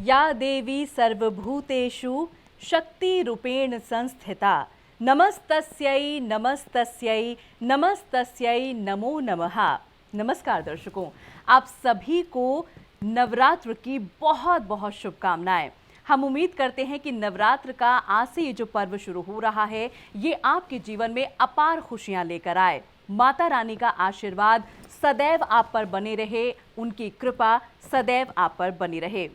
या देवी सर्वभूतेषु शक्तिरूपेण संस्थिता नमस्तस्यै नमस्तस्यै नमस्तस्यै नमो नमः। नमस्कार दर्शकों, आप सभी को नवरात्र की बहुत बहुत शुभकामनाएं। हम उम्मीद करते हैं कि नवरात्र का आज से ये जो पर्व शुरू हो रहा है ये आपके जीवन में अपार खुशियां लेकर आए। माता रानी का आशीर्वाद सदैव आप पर बने रहे, उनकी कृपा सदैव आप पर बनी रहे।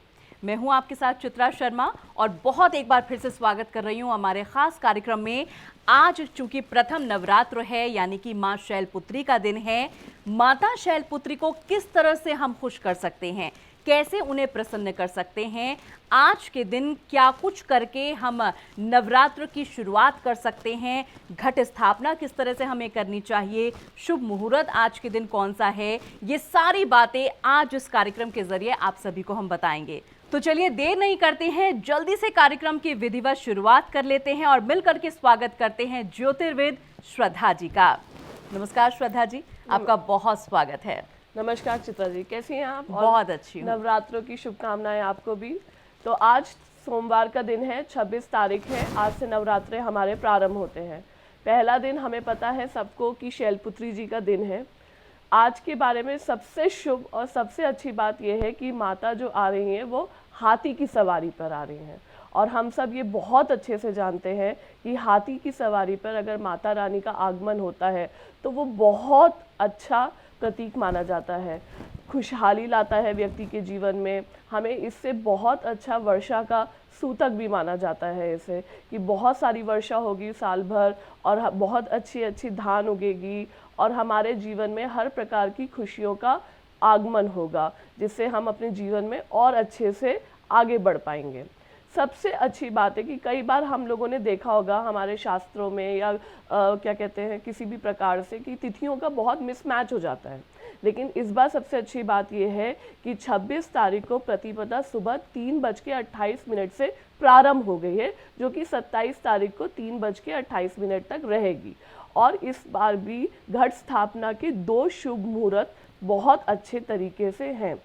मैं हूं आपके साथ चित्रा शर्मा और बहुत एक बार फिर से स्वागत कर रही हूं हमारे खास कार्यक्रम में। आज चूंकि प्रथम नवरात्र है यानी कि मां शैलपुत्री का दिन है, माता शैलपुत्री को किस तरह से हम खुश कर सकते हैं, कैसे उन्हें प्रसन्न कर सकते हैं, आज के दिन क्या कुछ करके हम नवरात्र की शुरुआत कर सकते हैं, घट स्थापना किस तरह से हमें करनी चाहिए, शुभ मुहूर्त आज के दिन कौन सा है, ये सारी बातें आज इस कार्यक्रम के जरिए आप सभी को हम बताएंगे। तो चलिए देर नहीं करते हैं, जल्दी से कार्यक्रम की विधिवत शुरुआत कर लेते हैं और मिलकर के स्वागत करते हैं ज्योतिर्विद श्रद्धा जी का। नमस्कार श्रद्धा जी, आपका बहुत स्वागत है। नमस्कार चित्रा जी, कैसी हैं आप? बहुत अच्छी हूँ। नवरात्रों की शुभकामनाएं आपको भी। तो आज सोमवार का दिन है, 26 तारीख है। आज से नवरात्रे हमारे प्रारंभ होते हैं। पहला दिन हमें पता है सबको कि शैलपुत्री जी का दिन है। आज के बारे में सबसे शुभ और सबसे अच्छी बात यह है कि माता जो आ रही हैं वो हाथी की सवारी पर आ रही हैं और हम सब ये बहुत अच्छे से जानते हैं कि हाथी की सवारी पर अगर माता रानी का आगमन होता है तो वो बहुत अच्छा प्रतीक माना जाता है, खुशहाली लाता है व्यक्ति के जीवन में। हमें इससे बहुत अच्छा वर्षा का सूतक भी माना जाता है इसे, कि बहुत सारी वर्षा होगी साल भर और बहुत अच्छी अच्छी धान उगेगी और हमारे जीवन में हर प्रकार की खुशियों का आगमन होगा, जिससे हम अपने जीवन में और अच्छे से आगे बढ़ पाएंगे। सबसे अच्छी बात है कि कई बार हम लोगों ने देखा होगा हमारे शास्त्रों में या क्या कहते हैं किसी भी प्रकार से कि तिथियों का बहुत मिसमैच हो जाता है, लेकिन इस बार सबसे अच्छी बात यह है कि 26 तारीख को प्रतिपदा सुबह 3:28 से प्रारंभ हो गई है, जो कि 27 तारीख को 3:28 तक रहेगी। और इस बार भी घट स्थापना के 2 शुभ मुहूर्त बहुत अच्छे तरीके से हैं।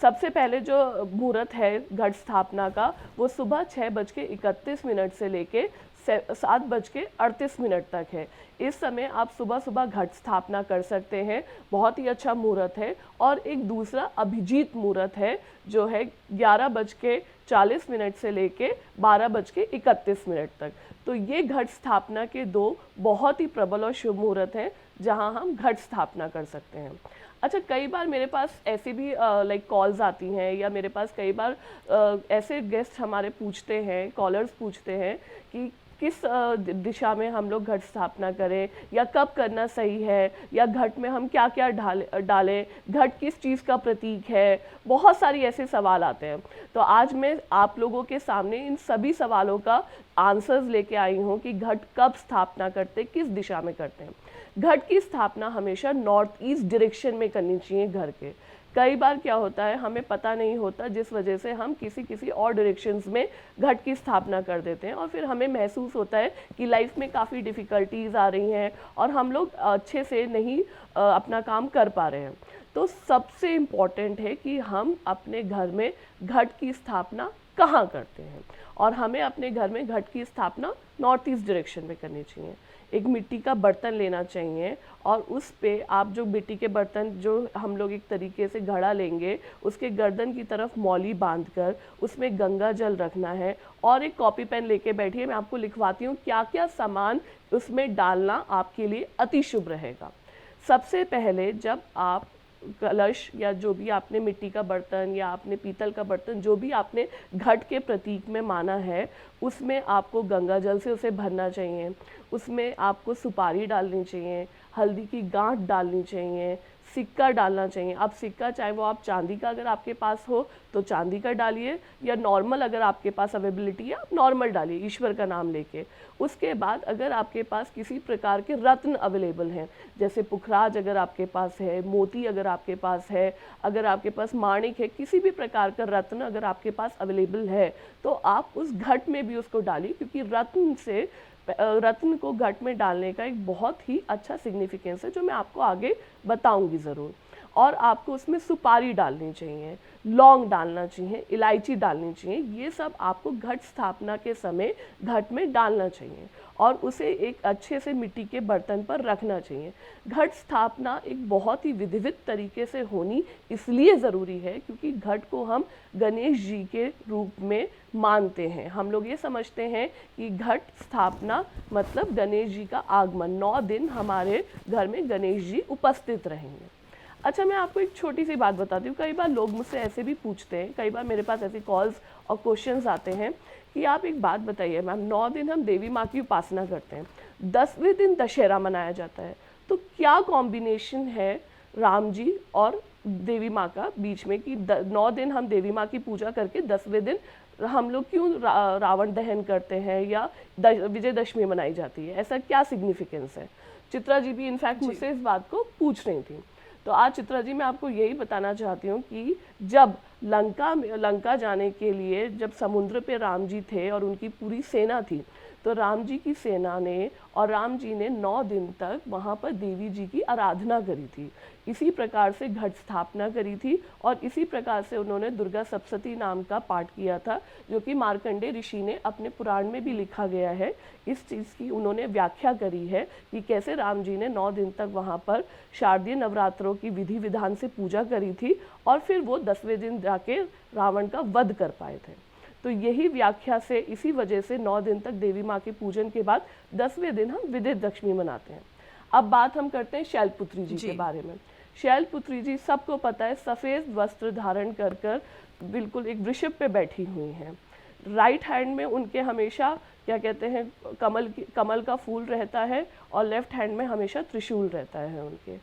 सबसे पहले जो मुहूर्त है घट स्थापना का वो सुबह 6:31 से लेके 7:38 तक है। इस समय आप सुबह सुबह घट स्थापना कर सकते हैं, बहुत ही अच्छा मुहूर्त है। और एक दूसरा अभिजीत मुहूर्त है जो है 11:40 से लेके 12:31 तक। तो ये घट स्थापना के 2 बहुत ही प्रबल और शुभ मुहूर्त हैं जहां हम घट स्थापना कर सकते हैं। अच्छा, कई बार मेरे पास ऐसी भी कॉल्स आती हैं या मेरे पास कई बार ऐसे गेस्ट हमारे पूछते हैं, कॉलर्स पूछते हैं कि किस दिशा में हम लोग घट स्थापना करें या कब करना सही है या घट में हम क्या क्या डालें, घट किस चीज़ का प्रतीक है। बहुत सारी ऐसे सवाल आते हैं। तो आज मैं आप लोगों के सामने इन सभी सवालों का आंसर्स लेके आई हूँ कि घट कब स्थापना करते, किस दिशा में करते हैं। घट की स्थापना हमेशा नॉर्थ ईस्ट डायरेक्शन में करनी चाहिए घर के। कई बार क्या होता है हमें पता नहीं होता, जिस वजह से हम किसी और डायरेक्शंस में घट की स्थापना कर देते हैं और फिर हमें महसूस होता है कि लाइफ में काफ़ी डिफ़िकल्टीज़ आ रही हैं और हम लोग अच्छे से नहीं अपना काम कर पा रहे हैं। तो सबसे इम्पॉर्टेंट है कि हम अपने घर में घट की स्थापना कहाँ करते हैं, और हमें अपने घर में घट की स्थापना नॉर्थ ईस्ट डायरेक्शन में करनी चाहिए। एक मिट्टी का बर्तन लेना चाहिए और उस पे आप जो मिट्टी के बर्तन जो हम लोग एक तरीके से घड़ा लेंगे, उसके गर्दन की तरफ मौली बांधकर उसमें गंगा जल रखना है और एक कॉपी पेन लेके बैठिए। मैं आपको लिखवाती हूँ क्या क्या सामान उसमें डालना आपके लिए अति शुभ रहेगा। सबसे पहले जब आप कलश या जो भी आपने मिट्टी का बर्तन या आपने पीतल का बर्तन जो भी आपने घट के प्रतीक में माना है, उसमें आपको गंगा जल से उसे भरना चाहिए। उसमें आपको सुपारी डालनी चाहिए, हल्दी की गांठ डालनी चाहिए, सिक्का डालना चाहिए। आप सिक्का चाहे वो आप चांदी का अगर आपके पास हो तो चांदी का डालिए, या नॉर्मल अगर आपके पास अवेलेबिलिटी है आप नॉर्मल डालिए ईश्वर का नाम लेके। उसके बाद अगर आपके पास किसी प्रकार के रत्न अवेलेबल हैं, जैसे पुखराज अगर आपके पास है, मोती अगर आपके पास है, अगर आपके पास माणिक है, किसी भी प्रकार का रत्न अगर आपके पास अवेलेबल है तो आप उस घट में भी उसको डालिए, क्योंकि रत्न को घट में डालने का एक बहुत ही अच्छा सिग्निफिकेंस है जो मैं आपको आगे बताऊंगी ज़रूर। और आपको उसमें सुपारी डालनी चाहिए, लौंग डालना चाहिए, इलायची डालनी चाहिए। ये सब आपको घट स्थापना के समय घट में डालना चाहिए और उसे एक अच्छे से मिट्टी के बर्तन पर रखना चाहिए। घट स्थापना एक बहुत ही विधिवत तरीके से होनी इसलिए ज़रूरी है क्योंकि घट को हम गणेश जी के रूप में मानते हैं। हम लोग ये समझते हैं कि घट स्थापना मतलब गणेश जी का आगमन, 9 दिन हमारे घर में गणेश जी उपस्थित रहेंगे। अच्छा, मैं आपको एक छोटी सी बात बताती हूँ। कई बार लोग मुझसे ऐसे भी पूछते हैं, कई बार मेरे पास ऐसी कॉल्स और क्वेश्चंस आते हैं कि आप एक बात बताइए मैम, 9 दिन हम देवी माँ की उपासना करते हैं, 10वें दिन दशहरा मनाया जाता है, तो क्या कॉम्बिनेशन है राम जी और देवी माँ का बीच में कि 9 दिन हम देवी माँ की पूजा करके 10वें दिन हम लोग क्यों रावण दहन करते हैं या विजयदशमी मनाई जाती है? ऐसा क्या सिग्निफिकेंस है? चित्रा जी भी इनफैक्ट मुझसे इस बात को पूछ रही थी। तो आज चित्रा जी मैं आपको यही बताना चाहती हूँ कि जब लंका जाने के लिए जब समुद्र पे राम जी थे और उनकी पूरी सेना थी, तो राम जी की सेना ने और राम जी ने 9 दिन तक वहाँ पर देवी जी की आराधना करी थी। इसी प्रकार से घट स्थापना करी थी और इसी प्रकार से उन्होंने दुर्गा सप्तशती नाम का पाठ किया था, जो कि मार्कंडेय ऋषि ने अपने पुराण में भी लिखा गया है। इस चीज़ की उन्होंने व्याख्या करी है कि कैसे राम जी ने 9 दिन तक वहाँ पर शारदीय नवरात्रों की विधि विधान से पूजा करी थी और फिर वो 10वें दिन जाके रावण का वध कर पाए थे। तो यही व्याख्या से इसी वजह से 9 दिन तक देवी माँ के पूजन के बाद 10वें दिन हम विजयदशमी मनाते हैं। अब बात हम करते हैं शैलपुत्री जी के बारे में। शैलपुत्री जी सबको पता है, सफ़ेद वस्त्र धारण कर कर बिल्कुल एक वृषभ पे बैठी हुई हैं। राइट हैंड में उनके हमेशा क्या कहते हैं कमल का फूल रहता है और लेफ्ट हैंड में हमेशा त्रिशूल रहता है उनके।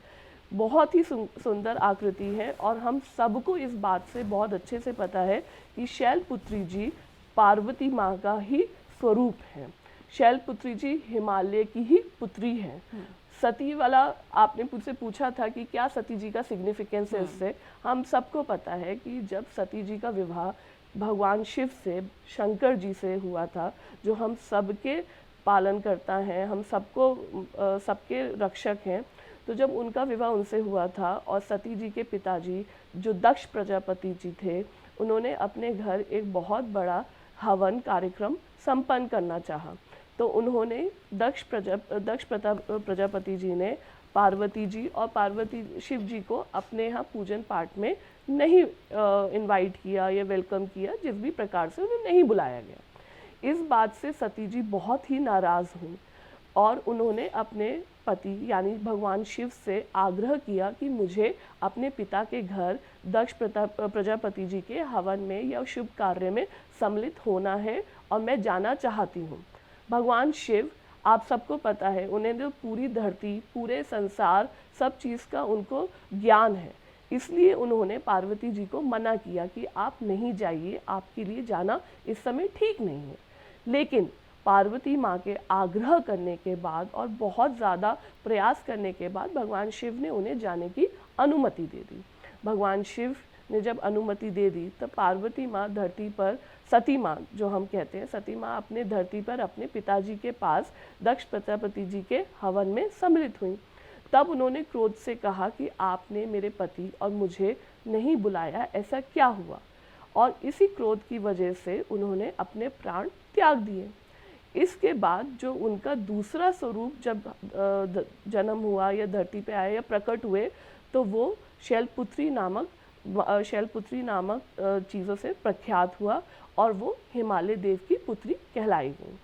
बहुत ही सुंदर आकृति है और हम सबको इस बात से बहुत अच्छे से पता है कि शैलपुत्री जी पार्वती माँ का ही स्वरूप है। शैलपुत्री जी हिमालय की ही पुत्री हैं। सती वाला आपने मुझसे पूछा था कि क्या सती जी का सिग्निफिकेंस है इससे। हम सबको पता है कि जब सती जी का विवाह भगवान शिव से, शंकर जी से हुआ था, जो हम सबके पालन करता है, हम सबको सबके रक्षक हैं, तो जब उनका विवाह उनसे हुआ था और सती जी के पिताजी जो दक्ष प्रजापति जी थे, उन्होंने अपने घर एक बहुत बड़ा हवन कार्यक्रम संपन्न करना चाहा, तो उन्होंने दक्ष प्रजापति जी ने पार्वती जी और पार्वती शिव जी को अपने यहाँ पूजन पाठ में नहीं इनवाइट किया या वेलकम किया, जिस भी प्रकार से उन्हें नहीं बुलाया गया। इस बात से सती जी बहुत ही नाराज़ हुई और उन्होंने अपने पति यानी भगवान शिव से आग्रह किया कि मुझे अपने पिता के घर दक्ष प्रजापति जी के हवन में या शुभ कार्य में सम्मिलित होना है और मैं जाना चाहती हूँ। भगवान शिव, आप सबको पता है, उन्हें जो पूरी धरती, पूरे संसार, सब चीज़ का उनको ज्ञान है, इसलिए उन्होंने पार्वती जी को मना किया कि आप नहीं जाइए, आपके लिए जाना इस समय ठीक नहीं है। लेकिन पार्वती माँ के आग्रह करने के बाद और बहुत ज़्यादा प्रयास करने के बाद भगवान शिव ने उन्हें जाने की अनुमति दे दी। भगवान शिव ने जब अनुमति दे दी तब पार्वती माँ धरती पर, सती माँ जो हम कहते हैं, सती माँ अपने धरती पर अपने पिताजी के पास दक्ष प्रजापति जी के हवन में सम्मिलित हुई। तब उन्होंने क्रोध से कहा कि आपने मेरे पति और मुझे नहीं बुलाया, ऐसा क्या हुआ? और इसी क्रोध की वजह से उन्होंने अपने प्राण त्याग दिए। इसके बाद जो उनका दूसरा स्वरूप जब जन्म हुआ या धरती पे आया या प्रकट हुए, तो वो शैलपुत्री नामक चीज़ों से प्रख्यात हुआ और वो हिमालय देव की पुत्री कहलाई गई।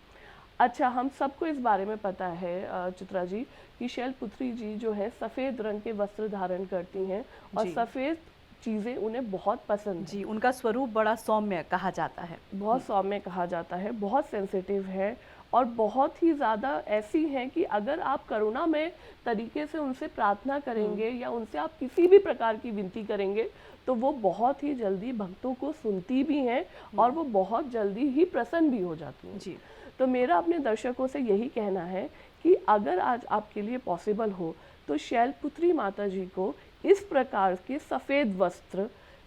अच्छा, हम सबको इस बारे में पता है चित्रा जी कि शैलपुत्री जी जो है सफ़ेद रंग के वस्त्र धारण करती हैं और सफ़ेद चीज़ें उन्हें बहुत पसंद है। जी, उनका स्वरूप बड़ा सौम्य कहा जाता है। बहुत सौम्य कहा जाता है, बहुत सेंसिटिव है और बहुत ही ज़्यादा ऐसी हैं कि अगर आप करुणामय तरीके से उनसे प्रार्थना करेंगे या उनसे आप किसी भी प्रकार की विनती करेंगे तो वो बहुत ही जल्दी भक्तों को सुनती भी हैं और वो बहुत जल्दी ही प्रसन्न भी हो जाती हैं। जी। तो मेरा अपने दर्शकों से यही कहना है कि अगर आज आपके लिए पॉसिबल हो तो शैलपुत्री माता जी को इस प्रकार के सफ़ेद वस्त्र,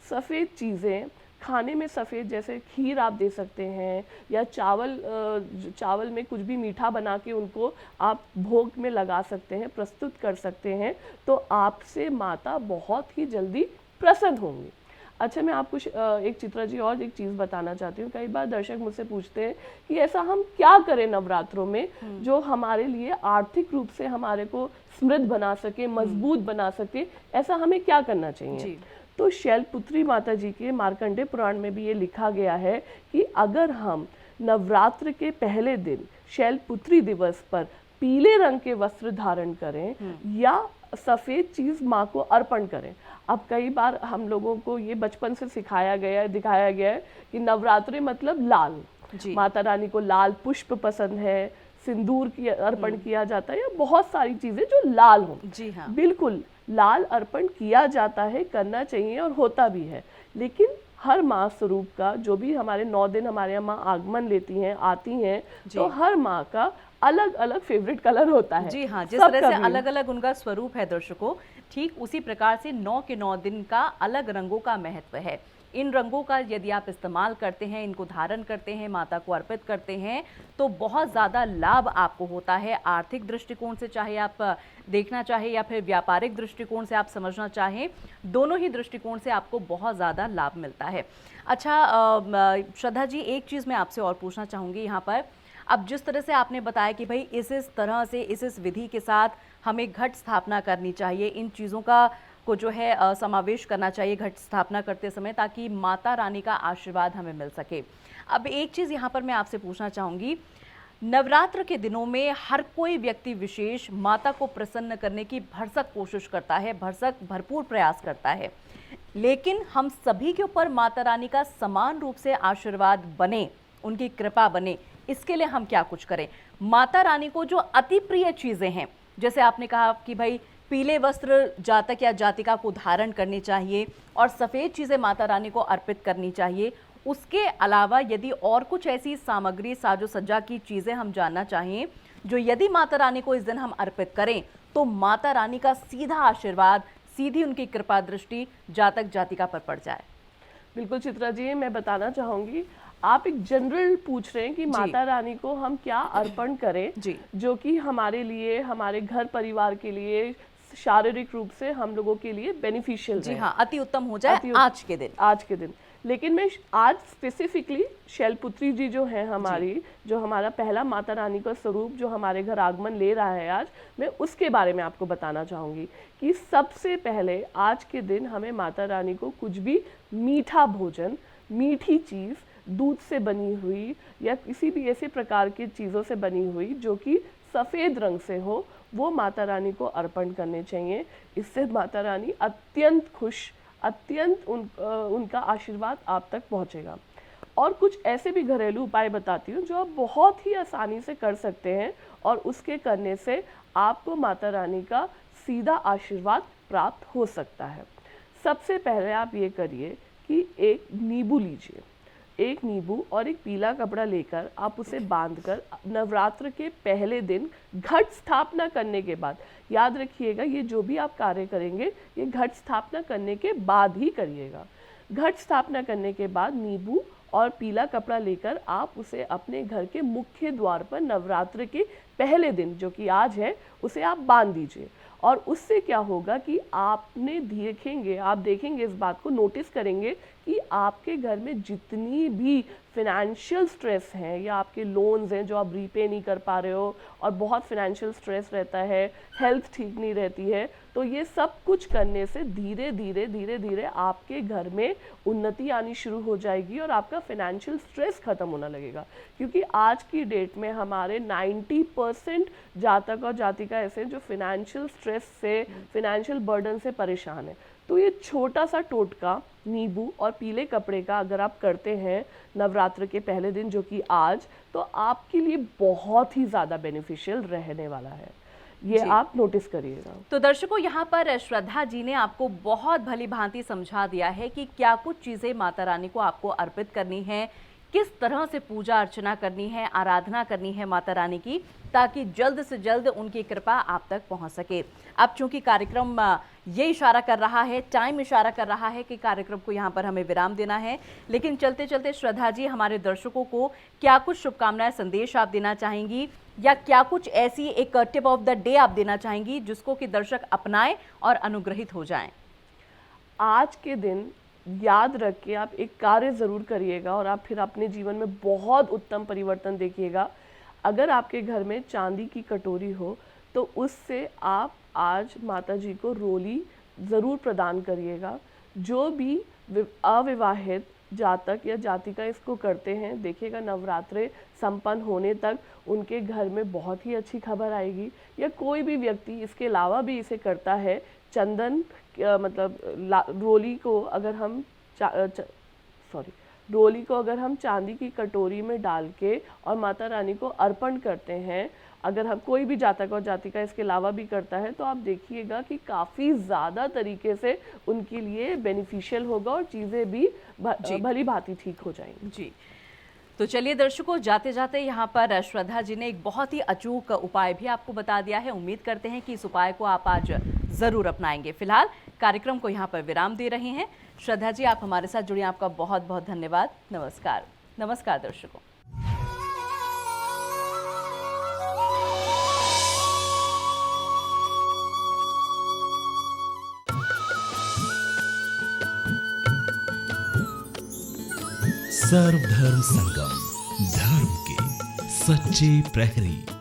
सफ़ेद चीज़ें, खाने में सफ़ेद जैसे खीर आप दे सकते हैं, या चावल में कुछ भी मीठा बना के उनको आप भोग में लगा सकते हैं, प्रस्तुत कर सकते हैं, तो आपसे माता बहुत ही जल्दी प्रसन्न होंगी। अच्छा, मैं आपको एक चित्रा जी और एक चीज़ बताना चाहती हूँ। कई बार दर्शक मुझसे पूछते हैं कि ऐसा हम क्या करें नवरात्रों में जो हमारे लिए आर्थिक रूप से हमारे को समृद्ध बना सके, मजबूत बना सके, ऐसा हमें क्या करना चाहिए। तो शैलपुत्री माता जी के मार्कंडेय पुराण में भी ये लिखा गया है कि अगर हम नवरात्र के पहले दिन शैलपुत्री दिवस पर पीले रंग के वस्त्र धारण करें या सफ़ेद चीज़ माँ को अर्पण करें। अब कई बार हम लोगों को ये बचपन से सिखाया गया है, दिखाया गया है कि नवरात्रि मतलब लाल, माता रानी को लाल पुष्प पसंद है, सिंदूर की अर्पण किया जाता है, या बहुत सारी चीज़ें जो लाल हों। जी हाँ, बिल्कुल लाल अर्पण किया जाता है, करना चाहिए और होता भी है। लेकिन हर माँ स्वरूप का जो भी हमारे 9 दिन हमारे यहाँ माँ आगमन लेती हैं, आती हैं, तो हर माँ का अलग अलग फेवरेट कलर होता है। जी हाँ, जिस तरह से अलग अलग उनका स्वरूप है दर्शकों, ठीक उसी प्रकार से 9 के 9 दिन का अलग रंगों का महत्व है। इन रंगों का यदि आप इस्तेमाल करते हैं, इनको धारण करते हैं, माता को अर्पित करते हैं, तो बहुत ज़्यादा लाभ आपको होता है। आर्थिक दृष्टिकोण से चाहे आप देखना चाहें या फिर व्यापारिक दृष्टिकोण से आप समझना चाहें, दोनों ही दृष्टिकोण से आपको बहुत ज़्यादा लाभ मिलता है। अच्छा श्रद्धा जी, एक चीज़ मैं आपसे और पूछना चाहूँगी यहाँ पर। अब जिस तरह से आपने बताया कि भाई इस तरह से इस विधि के साथ हमें घट स्थापना करनी चाहिए, इन चीज़ों का को जो है समावेश करना चाहिए घट स्थापना करते समय, ताकि माता रानी का आशीर्वाद हमें मिल सके। अब एक चीज़ यहाँ पर मैं आपसे पूछना चाहूँगी, नवरात्र के दिनों में हर कोई व्यक्ति विशेष माता को प्रसन्न करने की भरसक कोशिश करता है, भरपूर प्रयास करता है, लेकिन हम सभी के ऊपर माता रानी का समान रूप से आशीर्वाद बने, उनकी कृपा बने, इसके लिए हम क्या कुछ करें। माता रानी को जो अति प्रिय चीज़ें हैं, जैसे आपने कहा कि भाई पीले वस्त्र जातक या जातिका को धारण करनी चाहिए और सफ़ेद चीज़ें माता रानी को अर्पित करनी चाहिए, उसके अलावा यदि और कुछ ऐसी सामग्री साजो सज्जा की चीज़ें हम जानना चाहें जो यदि माता रानी को इस दिन हम अर्पित करें तो माता रानी का सीधा आशीर्वाद, सीधी उनकी कृपा दृष्टि जातक जातिका पर पड़ जाए। बिल्कुल चित्रा जी, मैं बताना चाहूँगी, आप एक जनरल पूछ रहे हैं कि माता रानी को हम क्या अर्पण करें जो कि हमारे लिए, हमारे घर परिवार के लिए, शारीरिक रूप से हम लोगों के लिए बेनिफिशियल जी हाँ, अति उत्तम हो जाए आज के दिन। लेकिन मैं आज स्पेसिफिकली शैलपुत्री जी जो है हमारी, जो हमारा पहला माता रानी का स्वरूप जो हमारे घर आगमन ले रहा है आज, मैं उसके बारे में आपको बताना चाहूँगी कि सबसे पहले आज के दिन हमें माता रानी को कुछ भी मीठा भोजन, मीठी चीज़, दूध से बनी हुई या किसी भी ऐसे प्रकार की चीज़ों से बनी हुई जो कि सफ़ेद रंग से हो, वो माता रानी को अर्पण करने चाहिए। इससे माता रानी अत्यंत खुश, अत्यंत उनका आशीर्वाद आप तक पहुंचेगा। और कुछ ऐसे भी घरेलू उपाय बताती हूँ जो आप बहुत ही आसानी से कर सकते हैं और उसके करने से आपको माता रानी का सीधा आशीर्वाद प्राप्त हो सकता है। सबसे पहले आप ये करिए कि एक नींबू लीजिए, एक नींबू और एक पीला कपड़ा लेकर आप उसे बांधकर नवरात्र के पहले दिन घट स्थापना करने के बाद, याद रखिएगा ये जो भी आप कार्य करेंगे ये घट स्थापना करने के बाद ही करिएगा। घट स्थापना करने के बाद नींबू और पीला कपड़ा लेकर आप उसे अपने घर के मुख्य द्वार पर नवरात्र के पहले दिन जो कि आज है उसे आप बांध दीजिए। और उससे क्या होगा कि आप देखेंगे इस बात को, नोटिस करेंगे कि आपके घर में जितनी भी फिनेंशियल स्ट्रेस हैं या आपके लोन्स हैं जो आप रीपे नहीं कर पा रहे हो और बहुत फिनेंशियल स्ट्रेस रहता है, हेल्थ ठीक नहीं रहती है, तो ये सब कुछ करने से धीरे धीरे आपके घर में उन्नति आनी शुरू हो जाएगी और आपका फिनेंशियल स्ट्रेस ख़त्म होना लगेगा। क्योंकि आज की डेट में हमारे 90% जातक और जातिका ऐसे हैं जो फिनेंशियल स्ट्रेस से, फिनेंशियल बर्डन से परेशान है। तो ये छोटा सा टोटका नींबू और पीले कपड़े का अगर आप करते हैं नवरात्र के पहले दिन जो कि आज, तो आपके लिए बहुत ही ज़्यादा बेनिफिशियल रहने वाला है। ये आप नोटिस करिएगा। तो दर्शकों, यहाँ पर श्रद्धा जी ने आपको बहुत भली भांति समझा दिया है कि क्या कुछ चीज़ें माता रानी को आपको अर्पित करनी है, किस तरह से पूजा अर्चना करनी है, आराधना करनी है माता रानी की, ताकि जल्द से जल्द उनकी कृपा आप तक पहुंच सके। अब चूंकि कार्यक्रम ये इशारा कर रहा है, टाइम इशारा कर रहा है कि कार्यक्रम को यहाँ पर हमें विराम देना है, लेकिन चलते चलते श्रद्धा जी, हमारे दर्शकों को क्या कुछ शुभकामनाएं, संदेश आप देना चाहेंगी, या क्या कुछ ऐसी एक टिप ऑफ द डे आप देना चाहेंगी जिसको कि दर्शक अपनाएं और अनुग्रहित हो जाएं? आज के दिन याद रख के आप एक कार्य ज़रूर करिएगा और आप फिर अपने जीवन में बहुत उत्तम परिवर्तन देखिएगा। अगर आपके घर में चांदी की कटोरी हो तो उससे आप आज माता जी को रोली ज़रूर प्रदान करिएगा। जो भी अविवाहित जातक या जातिका इसको करते हैं, देखिएगा नवरात्रे संपन्न होने तक उनके घर में बहुत ही अच्छी खबर आएगी। या कोई भी व्यक्ति इसके अलावा भी इसे करता है, चंदन रोली को अगर हम रोली को अगर हम चांदी की कटोरी में डाल के और माता रानी को अर्पण करते हैं, अगर हम कोई भी जातक और जातिका इसके अलावा भी करता है, तो आप देखिएगा कि काफ़ी ज़्यादा तरीके से उनके लिए बेनिफिशियल होगा और चीज़ें भी भली भांति ठीक हो जाएंगी। जी, तो चलिए दर्शकों, जाते जाते यहाँ पर श्रद्धा जी ने एक बहुत ही अचूक उपाय भी आपको बता दिया है। उम्मीद करते हैं कि इस उपाय को आप आज ज़रूर अपनाएंगे। फिलहाल कार्यक्रम को यहाँ पर विराम दे रहे हैं। श्रद्धा जी, आप हमारे साथ जुड़े, आपका बहुत बहुत धन्यवाद। नमस्कार। नमस्कार दर्शकों। सर्वधर्म संगम, धर्म के सच्चे प्रहरी।